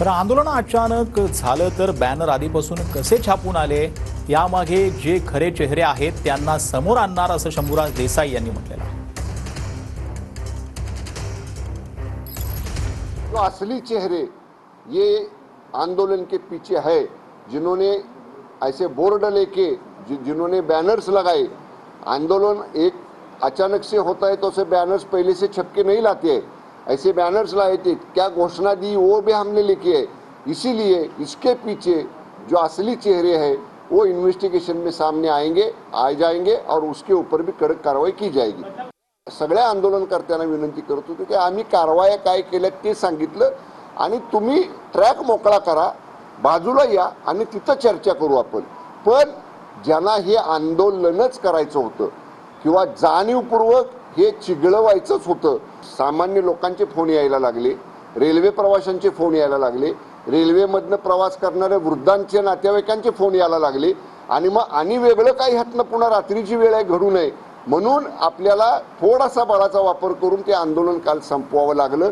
तर आंदोलन अचानक झालं तर बॅनर आधीपासून कसे छापून आले यामागे जे खरे चेहरे आहेत त्यांना समोर आणणार असं शंभूराज देसाई यांनी म्हटलेलं आहे। जो असली चेहरे ये आंदोलन के पीछे है, जिन्होंने ऐसे बोर्ड लेके जिन्होंने बैनर्स लगाए। आंदोलन एक अचानक से होता है तो उसे बैनर्स पहले से छप के नहीं लाते हैं, ऐसे बैनर्स लाए थे, क्या घोषणा दी वो भी हमने लिखी है। इसीलिए इसके पीछे जो असली चेहरे हैं वो इन्वेस्टिगेशन में सामने आ जाएंगे और उसके ऊपर भी कड़क कार्रवाई की जाएगी। सगळ्या आंदोलनकर्त्यांना विनंती करत होतो की आम्ही कारवाया काय केल्या ते सांगितलं आणि तुम्ही ट्रॅक मोकळा करा, बाजूला या आणि तिथं चर्चा करू आपण। पण ज्यांना हे आंदोलनच करायचं होतं किंवा जाणीवपूर्वक हे चिघळवायचंच होतं, सामान्य लोकांचे फोन यायला लागले, रेल्वे प्रवाशांचे फोन यायला लागले, रेल्वेमधनं प्रवास करणाऱ्या वृद्धांचे नातेवाईकांचे फोन यायला लागले आणि मग आणि वेगळं काही ह्यातनं पुन्हा रात्रीची वेळ आहे घडू नये म्हणून आपल्याला थोडासा बळाचा वापर करून ते आंदोलन काल संपवावं लागलं।